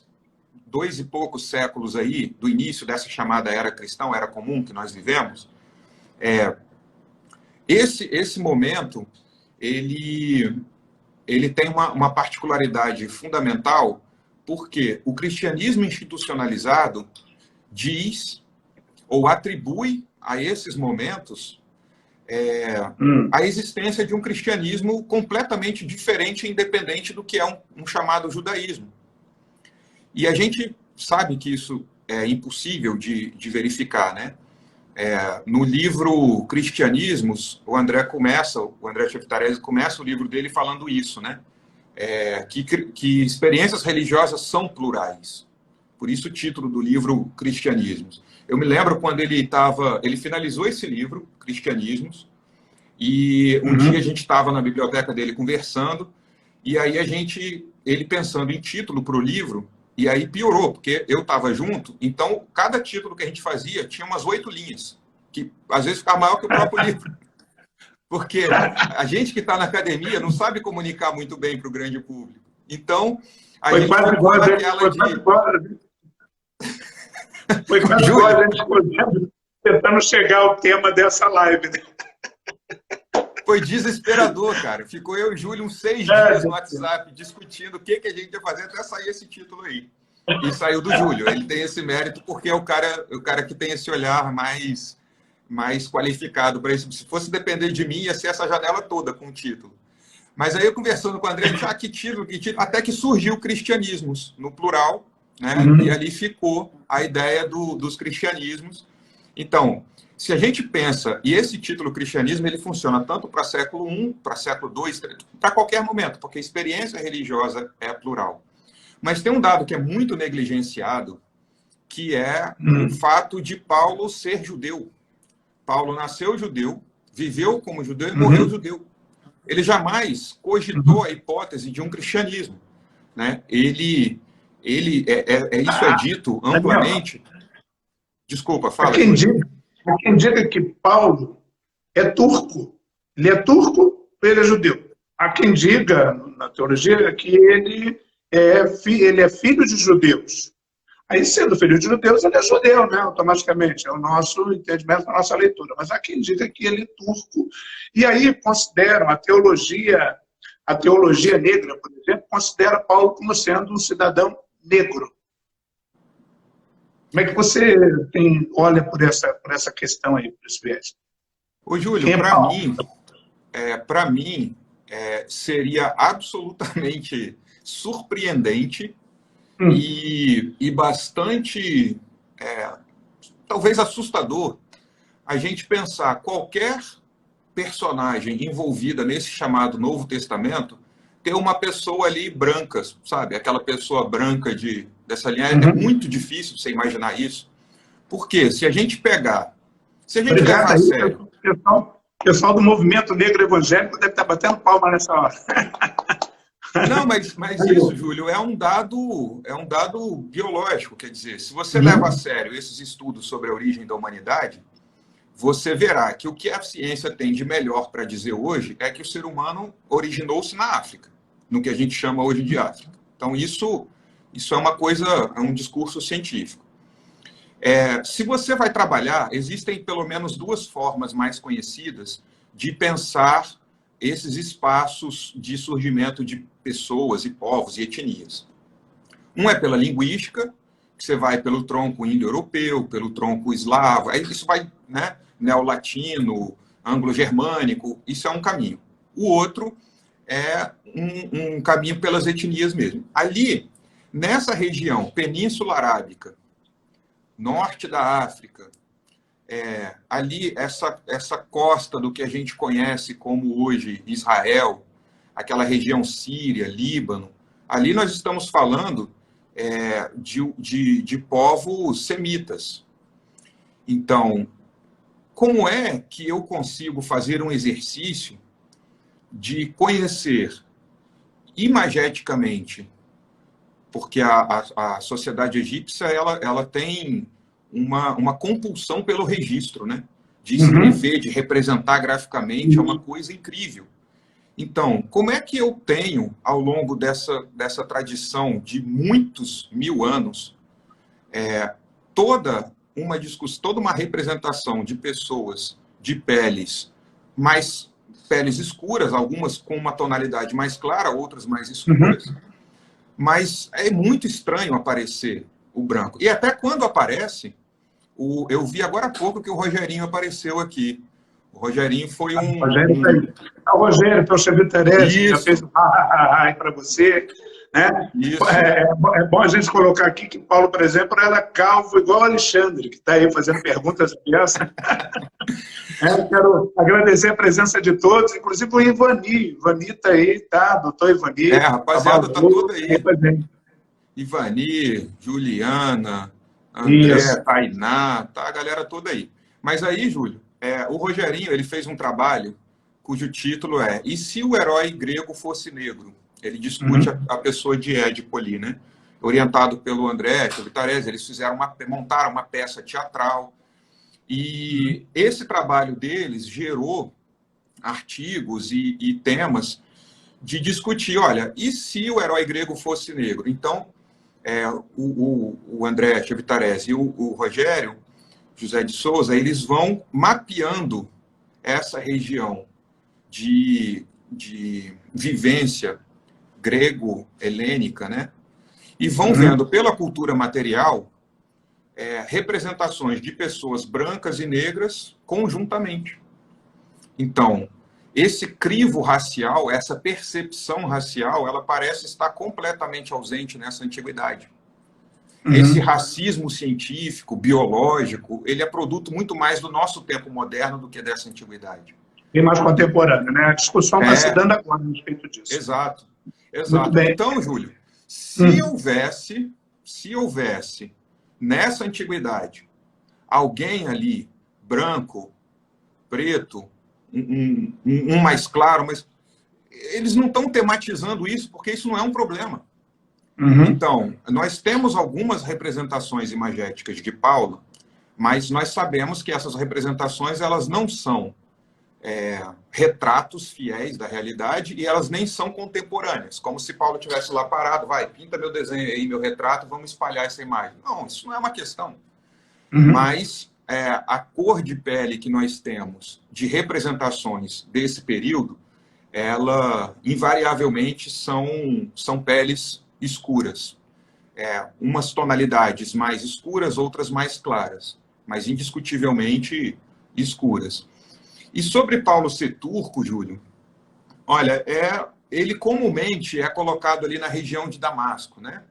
e poucos séculos aí, do início dessa chamada era cristã, era comum que nós vivemos, esse momento, ele tem uma particularidade fundamental, porque o cristianismo institucionalizado diz, ou atribui a esses momentos, a existência de um cristianismo completamente diferente e independente do que é um chamado judaísmo. E a gente sabe que isso é impossível de verificar, né? No livro Cristianismos, o André Cheftarese começa o livro dele falando isso, né? Que experiências religiosas são plurais. Por isso o título do livro Cristianismos. Eu me lembro quando ele finalizou esse livro, Cristianismos, e um dia a gente estava na biblioteca dele conversando, e aí ele pensando em título para o livro, e aí piorou, porque eu estava junto, então cada título que a gente fazia tinha umas 8 linhas, que às vezes ficava maior que o próprio livro. Porque a gente que está na academia não sabe comunicar muito bem para o grande público. Então, a gente ficou naquela de... Foi quase igual a gente tentando chegar ao tema dessa live, né? Foi desesperador, cara. Ficou eu e o Júlio uns 6 dias no WhatsApp discutindo o que a gente ia fazer até sair esse título aí. E saiu do Júlio. Ele tem esse mérito porque é o cara que tem esse olhar mais qualificado para isso. Se fosse depender de mim, ia ser essa janela toda com o título. Mas aí eu conversando com o André, disse, que título, até que surgiu cristianismos, no plural, né? E ali ficou a ideia dos cristianismos. Então, se a gente pensa, e esse título cristianismo, ele funciona tanto para século I, para século II, para qualquer momento, porque a experiência religiosa é plural. Mas tem um dado que é muito negligenciado, que é o fato de Paulo ser judeu. Paulo nasceu judeu, viveu como judeu e morreu judeu. Ele jamais cogitou a hipótese de um cristianismo, né? Isso é dito amplamente. Desculpa, fala. Há quem diga que Paulo é turco. Ele é turco, ele é judeu. Há quem diga, na teologia, que ele é filho de judeus. Aí, sendo filho de judeus, ele é judeu, né? Automaticamente. É o nosso entendimento, a nossa leitura. Mas há quem diga que ele é turco. E aí consideram a teologia negra, por exemplo, considera Paulo como sendo um cidadão negro. Como é que você olha por essa questão aí, por esse viés? Ô, Júlio, para mim, seria absolutamente surpreendente e bastante, talvez assustador, a gente pensar qualquer personagem envolvida nesse chamado Novo Testamento ter uma pessoa ali branca, sabe? Aquela pessoa branca dessa linha. É muito difícil você imaginar isso. Porque se a gente levar a sério... O pessoal do movimento negro evangélico deve estar batendo palma nessa hora. Não, mas isso, Júlio, é um dado biológico. Quer dizer, se você leva a sério esses estudos sobre a origem da humanidade, você verá que o que a ciência tem de melhor para dizer hoje é que o ser humano originou-se na África, no que a gente chama hoje de África. Então, isso é uma coisa, é um discurso científico. Se você vai trabalhar, existem pelo menos duas formas mais conhecidas de pensar esses espaços de surgimento de pessoas e povos e etnias. Um é pela linguística, que você vai pelo tronco indo-europeu, pelo tronco eslavo, aí isso vai, né, neolatino, anglo-germânico, isso é um caminho. O outro é um caminho pelas etnias mesmo. Ali, nessa região, Península Arábica, norte da África, ali essa costa do que a gente conhece como hoje Israel, aquela região Síria, Líbano, ali nós estamos falando de povos semitas. Então, como é que eu consigo fazer um exercício de conhecer imageticamente, porque a sociedade egípcia ela tem uma compulsão pelo registro, né? De escrever, de representar graficamente, é uma coisa incrível. Então, como é que eu tenho, ao longo dessa tradição de muitos mil anos, toda uma representação de pessoas de peles escuras, algumas com uma tonalidade mais clara, outras mais escuras, mas é muito estranho aparecer o branco. E até quando aparece, eu vi agora há pouco que o Rogerinho apareceu aqui. O Rogerinho foi um... O Rogério, teu secretário, já fez um para você. Né? Isso. É bom a gente colocar aqui que Paulo, por exemplo, era calvo igual o Alexandre, que está aí fazendo perguntas crianças. Quero agradecer a presença de todos, inclusive o Ivani. Ivani está aí, tá? Doutor Ivani. Rapaziada, está toda aí. Ivani, Juliana, André, Tainá, tá a galera toda aí. Mas aí, Júlio, o Rogerinho ele fez um trabalho cujo título é E se o herói grego fosse negro? Ele discute a pessoa de Édipo ali, né? Orientado pelo André, pelo Vitarese, eles montaram uma peça teatral. E esse trabalho deles gerou artigos e temas de discutir, olha, e se o herói grego fosse negro? Então, o André Vitarese e o Rogério José de Souza, eles vão mapeando essa região de vivência grego-helênica, né? E vão vendo pela cultura material representações de pessoas brancas e negras conjuntamente. Então, esse crivo racial, essa percepção racial, ela parece estar completamente ausente nessa antiguidade. Esse racismo científico, biológico, ele é produto muito mais do nosso tempo moderno do que dessa antiguidade. E mais contemporâneo, né? A discussão está se dando agora a respeito disso. Exato. Então, Júlio, se houvesse nessa antiguidade, alguém ali, branco, preto, um mais claro, mas eles não estão tematizando isso, porque isso não é um problema. Uhum. Então, nós temos algumas representações imagéticas de Paulo, mas nós sabemos que essas representações elas não são retratos fiéis da realidade e elas nem são contemporâneas, como se Paulo tivesse lá parado, vai, pinta meu desenho aí, meu retrato, vamos espalhar essa imagem. Não, isso não é uma questão. Uhum. Mas a cor de pele que nós temos de representações desse período, ela invariavelmente são peles escuras. Umas tonalidades mais escuras, outras mais claras, mas indiscutivelmente escuras. E sobre Paulo ser turco, Júlio, olha, ele comumente é colocado ali na região de Damasco, né?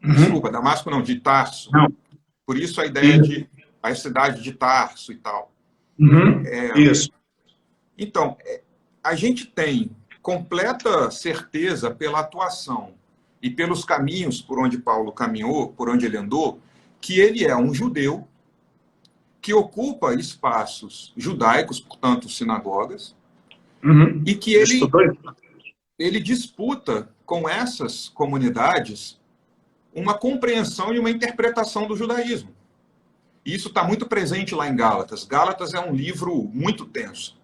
Uhum. Desculpa, Damasco não, de Tarso. Não. Por isso a ideia de a cidade de Tarso e tal. Uhum. Isso. Então, a gente tem completa certeza pela atuação e pelos caminhos por onde Paulo caminhou, por onde ele andou, que ele é um judeu que ocupa espaços judaicos, portanto, sinagogas, Uhum. e que ele disputa com essas comunidades uma compreensão e uma interpretação do judaísmo. E isso está muito presente lá em Gálatas. Gálatas é um livro muito tenso.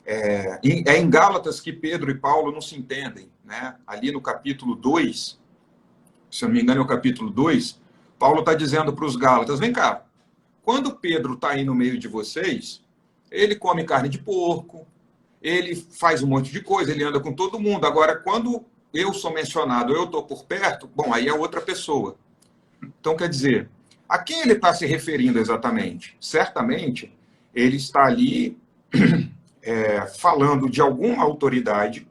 É em Gálatas que Pedro e Paulo não se entendem, né? Ali no capítulo 2, se eu não me engano é o capítulo 2, Paulo está dizendo para os Gálatas, vem cá, quando Pedro está aí no meio de vocês, ele come carne de porco, ele faz um monte de coisa, ele anda com todo mundo. Agora, quando eu sou mencionado, eu estou por perto, bom, aí é outra pessoa. Então, quer dizer, a quem ele está se referindo exatamente? Certamente, ele está ali falando de alguma autoridade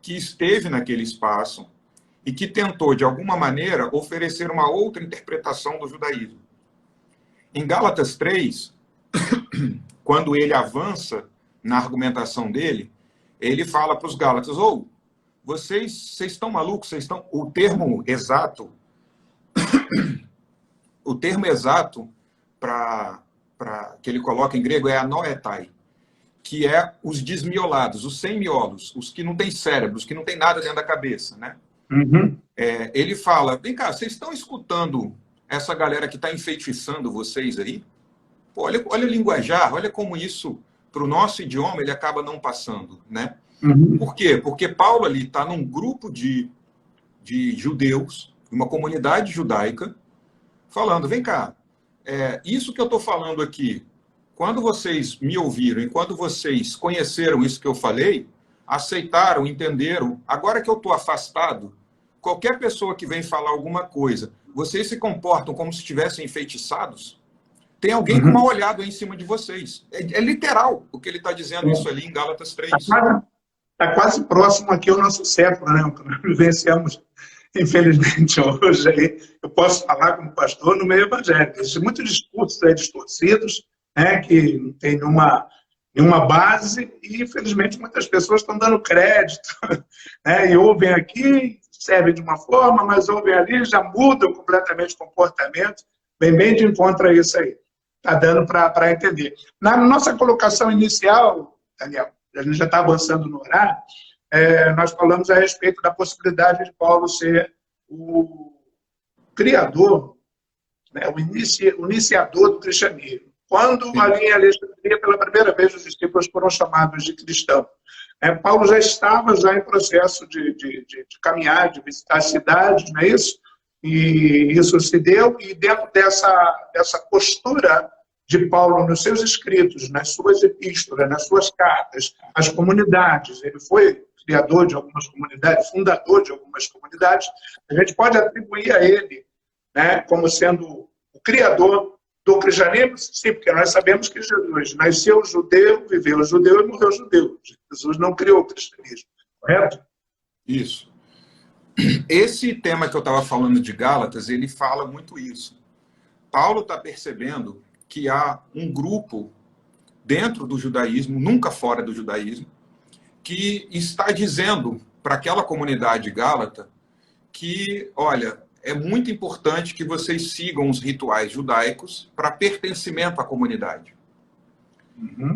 que esteve naquele espaço e que tentou, de alguma maneira, oferecer uma outra interpretação do judaísmo. Em Gálatas 3, quando ele avança na argumentação dele, ele fala para os Gálatas, vocês estão malucos, vocês estão... O termo exato para que ele coloca em grego é anoetai, que é os desmiolados, os sem miolos, os que não têm cérebro, os que não têm nada dentro da cabeça, né? Uhum. Ele fala, vem cá, vocês estão escutando essa galera que está enfeitiçando vocês aí? Pô, olha o linguajar, olha como isso, para o nosso idioma, ele acaba não passando, né? Uhum. Por quê? Porque Paulo ali está num grupo de judeus, uma comunidade judaica, falando, vem cá, isso que eu estou falando aqui, quando vocês me ouviram e quando vocês conheceram isso que eu falei, aceitaram, entenderam, agora que eu estou afastado, qualquer pessoa que vem falar alguma coisa, vocês se comportam como se estivessem enfeitiçados? Tem alguém com uma olhada aí em cima de vocês. É literal o que ele está dizendo isso ali em Gálatas 3. Está quase próximo aqui ao nosso século, né? O que nós vivenciamos, infelizmente, hoje. Aí, eu posso falar como pastor no meio evangélico. Existem muitos discursos aí distorcidos, né, que não tem nenhuma base e, infelizmente, muitas pessoas estão dando crédito, né, e ouvem aqui, servem de uma forma, mas ouvem ali, já mudam completamente o comportamento. Bem de encontro a isso aí. Está dando para entender. Na nossa colocação inicial, Daniel, a gente já está avançando no horário, nós falamos a respeito da possibilidade de Paulo ser o criador, né, o iniciador do cristianismo. Quando ali em Alexandria, pela primeira vez, os discípulos foram chamados de cristãos. Paulo já estava em processo de caminhar, de visitar as cidades, não é isso? E isso se deu, e dentro dessa postura de Paulo nos seus escritos, nas suas epístolas, nas suas cartas, as comunidades, ele foi criador de algumas comunidades, fundador de algumas comunidades, a gente pode atribuir a ele, né, como sendo o criador do cristianismo, sim, porque nós sabemos que Jesus nasceu judeu, viveu judeu e morreu judeu. Jesus não criou o cristianismo, correto? Isso. Esse tema que eu estava falando de Gálatas, ele fala muito isso. Paulo está percebendo que há um grupo dentro do judaísmo, nunca fora do judaísmo, que está dizendo para aquela comunidade gálata que, olha, é muito importante que vocês sigam os rituais judaicos para pertencimento à comunidade.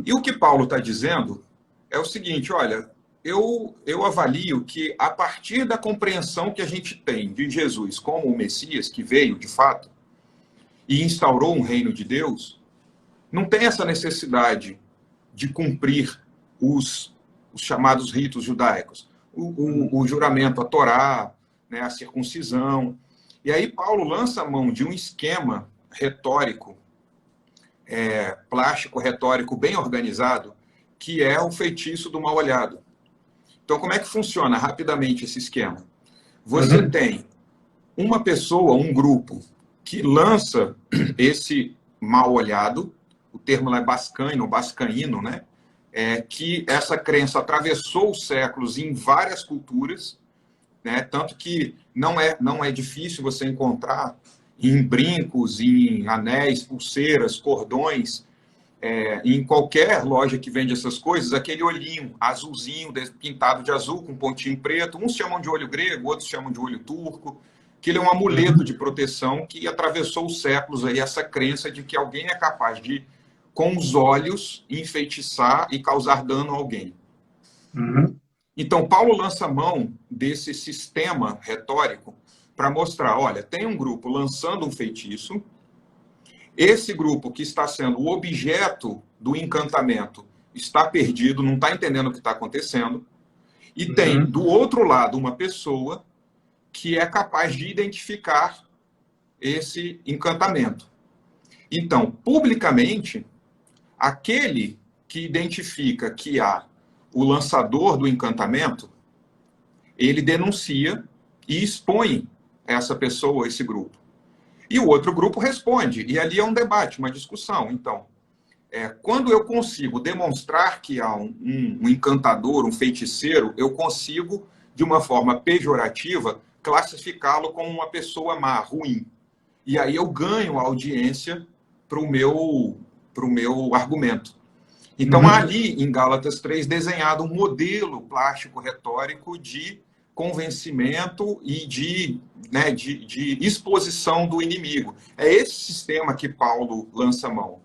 E o que Paulo está dizendo é o seguinte, olha, eu avalio que a partir da compreensão que a gente tem de Jesus como o Messias, que veio de fato, e instaurou um reino de Deus, não tem essa necessidade de cumprir os chamados ritos judaicos. O juramento, a Torá, né, a circuncisão. E aí Paulo lança a mão de um esquema retórico, plástico retórico bem organizado, que é o feitiço do mal-olhado. Então, como é que funciona rapidamente esse esquema? Você tem uma pessoa, um grupo, que lança esse mal-olhado, o termo lá é bascaino, bascaíno, né? Que essa crença atravessou os séculos em várias culturas, né? Tanto que não é difícil você encontrar em brincos, em anéis, pulseiras, cordões, em qualquer loja que vende essas coisas, aquele olhinho azulzinho, pintado de azul, com pontinho preto, uns chamam de olho grego, outros chamam de olho turco, que ele é um amuleto de proteção que atravessou os séculos aí, essa crença de que alguém é capaz de, com os olhos, enfeitiçar e causar dano a alguém. Então, Paulo lança mão desse sistema retórico para mostrar, olha, tem um grupo lançando um feitiço, esse grupo que está sendo o objeto do encantamento está perdido, não está entendendo o que está acontecendo, e tem, do outro lado, uma pessoa que é capaz de identificar esse encantamento. Então, publicamente, aquele que identifica que há o lançador do encantamento, ele denuncia e expõe essa pessoa, esse grupo. E o outro grupo responde, e ali é um debate, uma discussão. Então, quando eu consigo demonstrar que há um encantador, um feiticeiro, eu consigo, de uma forma pejorativa, classificá-lo como uma pessoa má, ruim. E aí eu ganho a audiência para o meu argumento. Então, há ali, em Gálatas 3, desenhado um modelo plástico retórico de convencimento e de exposição do inimigo. É esse sistema que Paulo lança mão.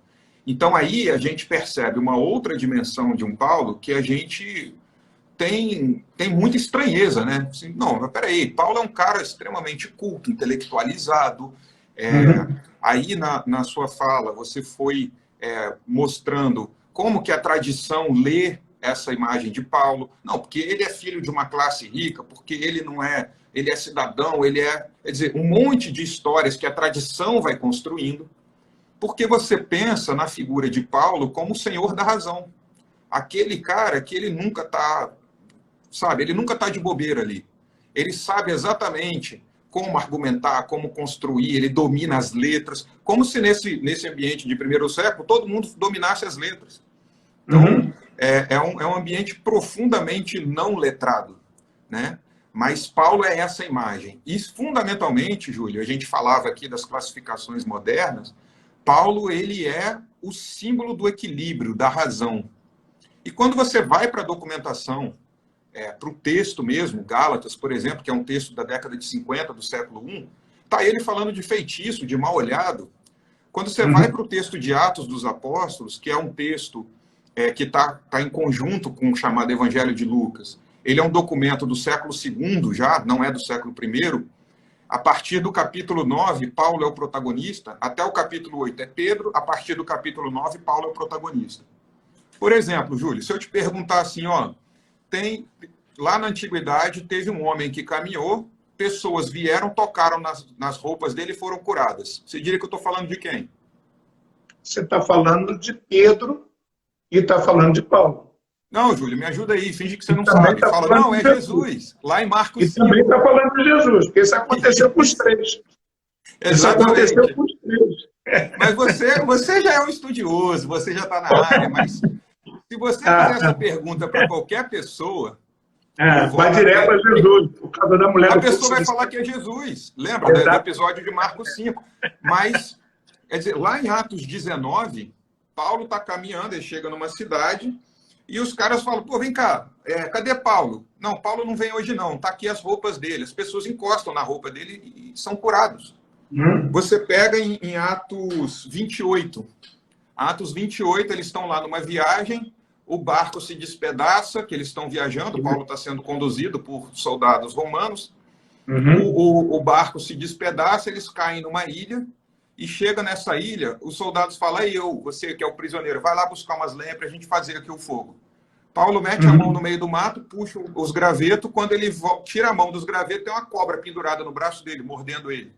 Então, aí a gente percebe uma outra dimensão de um Paulo que a gente tem muita estranheza, né? Assim, não, mas peraí, Paulo é um cara extremamente culto, intelectualizado. Aí, na sua fala, você foi mostrando como que a tradição lê essa imagem de Paulo. Não, porque ele é filho de uma classe rica, porque ele não é, ele é cidadão, quer dizer, um monte de histórias que a tradição vai construindo, porque você pensa na figura de Paulo como o senhor da razão. Aquele cara que ele nunca está, sabe, ele nunca está de bobeira ali. Ele sabe exatamente como argumentar, como construir, ele domina as letras, como se nesse ambiente de primeiro século todo mundo dominasse as letras. Então, é um ambiente profundamente não letrado, né? Mas Paulo é essa imagem. E, fundamentalmente, Júlio, a gente falava aqui das classificações modernas, Paulo, ele é o símbolo do equilíbrio, da razão. E quando você vai para a documentação, para o texto mesmo, Gálatas, por exemplo, que é um texto da década de 50, do século I, está ele falando de feitiço, de mal-olhado. Quando você vai para o texto de Atos dos Apóstolos, que é um texto que está em conjunto com o chamado Evangelho de Lucas, ele é um documento do século II já, não é do século I. A partir do capítulo 9, Paulo é o protagonista, até o capítulo 8 é Pedro, a partir do capítulo 9, Paulo é o protagonista. Por exemplo, Júlio, se eu te perguntar assim, lá na antiguidade teve um homem que caminhou, pessoas vieram, tocaram nas roupas dele e foram curadas. Você diria que eu estou falando de quem? Você está falando de Pedro e está falando de Paulo. Não, Júlio, me ajuda aí, finge que você não sabe. Fala, não, é Jesus. Lá em Marcos 5. E também está falando de Jesus, porque isso aconteceu com os três. Exatamente. Isso aconteceu com os três. Mas você já é um estudioso, você já está na área, mas se você fizer essa pergunta para qualquer pessoa... vai direto a Jesus, por causa da mulher. A pessoa vai falar que é Jesus. Lembra do episódio de Marcos 5. Mas, quer dizer, lá em Atos 19, Paulo está caminhando, ele chega numa cidade, E os caras falam, pô, vem cá, cadê Paulo? Não, Paulo não vem hoje não, tá aqui as roupas dele. As pessoas encostam na roupa dele e são curados. Você pega em Atos 28. Atos 28, eles estão lá numa viagem, o barco se despedaça, que eles estão viajando, Paulo está sendo conduzido por soldados romanos, o barco se despedaça, eles caem numa ilha, e chega nessa ilha, os soldados falam, você que é o prisioneiro, vai lá buscar umas lenhas para a gente fazer aqui o fogo. Paulo mete a mão no meio do mato, puxa os gravetos, quando ele tira a mão dos gravetos, tem uma cobra pendurada no braço dele, mordendo ele.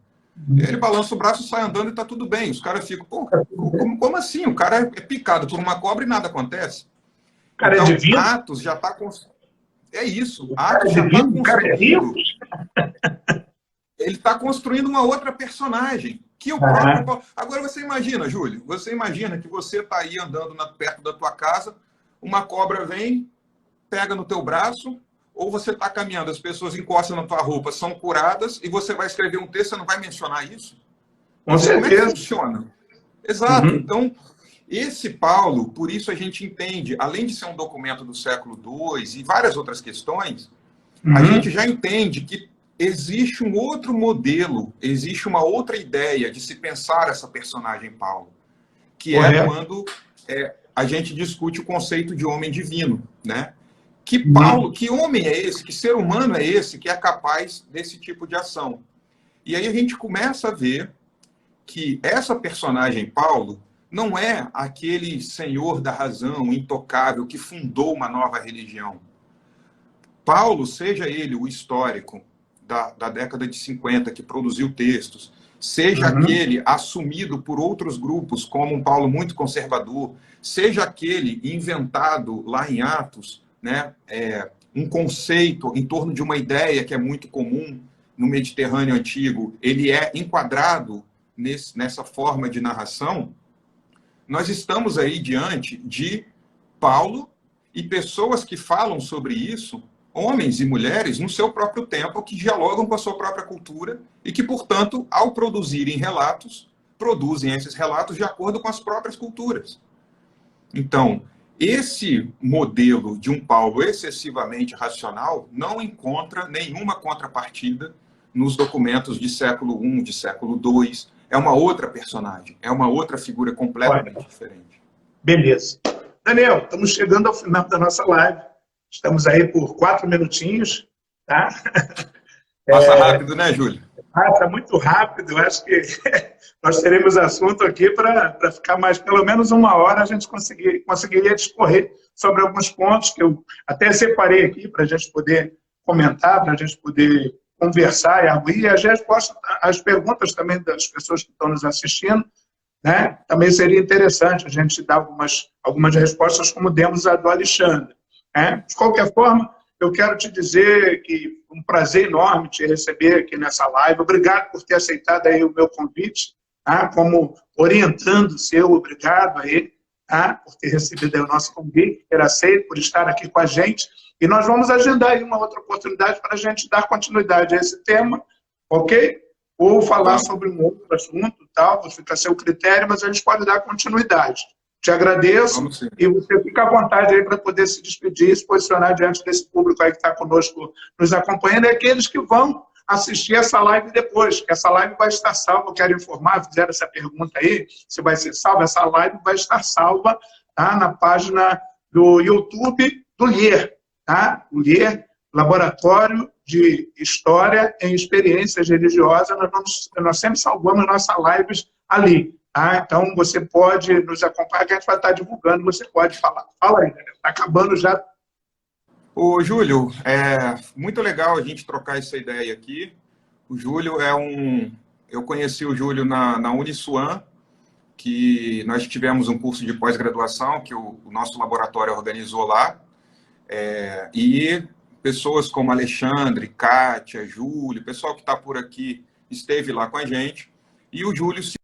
Ele balança o braço, sai andando e está tudo bem. Os caras ficam, pô, como assim? O cara é picado por uma cobra e nada acontece. Cara, então, é divino? Atos já está... É isso. Atos já está construindo... Ele está construindo uma outra personagem, que o próprio Paulo... Agora você imagina, Júlio, você imagina que você está aí andando perto da tua casa, uma cobra vem, pega no teu braço, ou você está caminhando, as pessoas encostam na tua roupa, são curadas, e você vai escrever um texto, você não vai mencionar isso? Com certeza. Como é que funciona? Exato. Então, esse Paulo, por isso a gente entende, além de ser um documento do século II e várias outras questões, a gente já entende que existe um outro modelo, existe uma outra ideia de se pensar essa personagem Paulo, que é quando a gente discute o conceito de homem divino, né? Que Paulo, que homem é esse, que ser humano é esse que é capaz desse tipo de ação? E aí a gente começa a ver que essa personagem Paulo não é aquele senhor da razão intocável que fundou uma nova religião. Paulo, seja ele o histórico da década de 50 que produziu textos, seja aquele assumido por outros grupos, como um Paulo muito conservador, seja aquele inventado lá em Atos, né, um conceito em torno de uma ideia que é muito comum no Mediterrâneo Antigo, ele é enquadrado nessa forma de narração, nós estamos aí diante de Paulo e pessoas que falam sobre isso, homens e mulheres, no seu próprio tempo, que dialogam com a sua própria cultura e que, portanto, ao produzirem relatos, produzem esses relatos de acordo com as próprias culturas. Então, esse modelo de um Paulo excessivamente racional não encontra nenhuma contrapartida nos documentos de século I, de século II. É uma outra personagem, é uma outra figura completamente diferente. Beleza. Daniel, estamos chegando ao final da nossa live. Estamos aí por 4 minutinhos, tá? Passa rápido, né, Júlio? Passa muito rápido. Acho que nós teremos assunto aqui para ficar mais, pelo menos 1 hora, a gente conseguiria discorrer sobre alguns pontos que eu até separei aqui para a gente poder comentar, para a gente poder conversar e abrir. E as respostas, as perguntas também das pessoas que estão nos assistindo, né? Também seria interessante a gente dar algumas respostas, como demos a do Alexandre. De qualquer forma, eu quero te dizer que é um prazer enorme te receber aqui nessa live. Obrigado por ter aceitado aí o meu convite, como orientando seu, obrigado aí, por ter recebido aí o nosso convite, ter aceito, por estar aqui com a gente. E nós vamos agendar aí uma outra oportunidade para a gente dar continuidade a esse tema, ok? Ou falar sobre um outro assunto, tal, fica a seu critério, mas a gente pode dar continuidade. Te agradeço e você fica à vontade aí para poder se despedir e se posicionar diante desse público aí que está conosco nos acompanhando e aqueles que vão assistir essa live depois, que essa live vai estar salva, eu quero informar, fizeram essa pergunta aí, se vai ser salva, essa live vai estar salva, na página do YouTube do LIER, o LIER, Laboratório de História em Experiências Religiosas, nós sempre salvamos nossas lives ali. Então, você pode nos acompanhar, que a gente vai estar divulgando, você pode falar. Fala aí, está acabando já. Ô, Júlio, muito legal a gente trocar essa ideia aqui. O Júlio eu conheci o Júlio na Uniswan, que nós tivemos um curso de pós-graduação que o nosso laboratório organizou lá, e pessoas como Alexandre, Kátia, Júlio, pessoal que está por aqui, esteve lá com a gente, e o Júlio se